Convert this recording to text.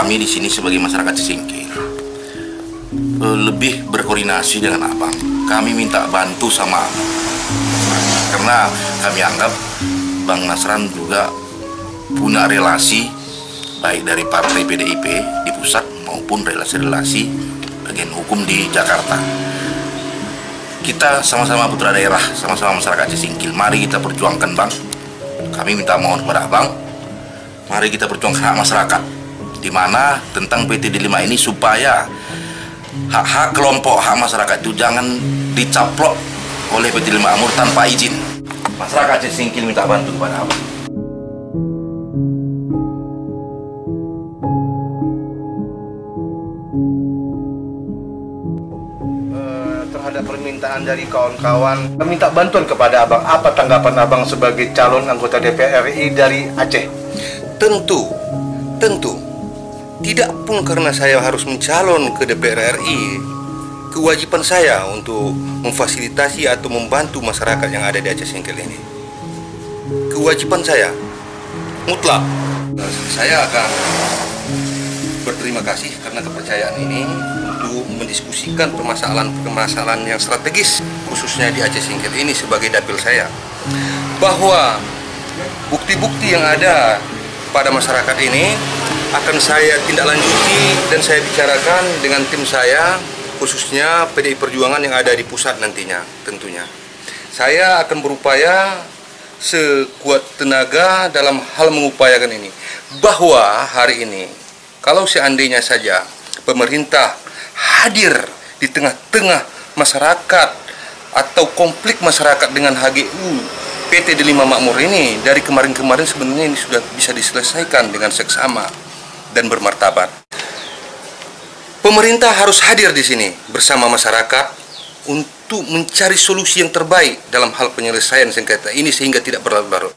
kami di sini sebagai masyarakat Cisingkil lebih berkoordinasi dengan abang. Kami minta bantu sama abang karena kami anggap Bang Nasran juga punya relasi baik dari partai PDIP di pusat maupun relasi-relasi bagian hukum di Jakarta. Kita sama-sama putra daerah, sama-sama masyarakat Cisingkil. Mari kita perjuangkan, Bang. Kami minta mohon kepada abang, mari kita perjuangkan hak masyarakat, di mana tentang PT D5 ini supaya hak-hak kelompok hak masyarakat itu jangan dicaplok oleh PT D5 Makmur tanpa izin. Masyarakat Cisingkil minta bantu kepada abang. Terhadap permintaan dari kawan-kawan meminta bantuan kepada abang, apa tanggapan abang sebagai calon anggota DPR RI dari Aceh? Tentu tidak pun karena saya harus mencalon ke DPR RI, kewajiban saya untuk memfasilitasi atau membantu masyarakat yang ada di Aceh Singkil ini. Kewajiban saya mutlak. Saya akan berterima kasih karena kepercayaan ini untuk mendiskusikan permasalahan yang strategis, khususnya di Aceh Singkil ini sebagai dapil saya, bahwa bukti-bukti yang ada pada masyarakat ini akan saya tindak lanjuti dan saya bicarakan dengan tim saya, khususnya PDI Perjuangan yang ada di pusat nantinya. Tentunya saya akan berupaya sekuat tenaga dalam hal mengupayakan ini, bahwa hari ini kalau seandainya saja pemerintah hadir di tengah-tengah masyarakat atau konflik masyarakat dengan HGU PT D5 Makmur ini, dari kemarin-kemarin sebenarnya ini sudah bisa diselesaikan dengan seksama dan bermartabat. Pemerintah harus hadir di sini bersama masyarakat untuk mencari solusi yang terbaik dalam hal penyelesaian sengketa ini sehingga tidak berlarut-larut.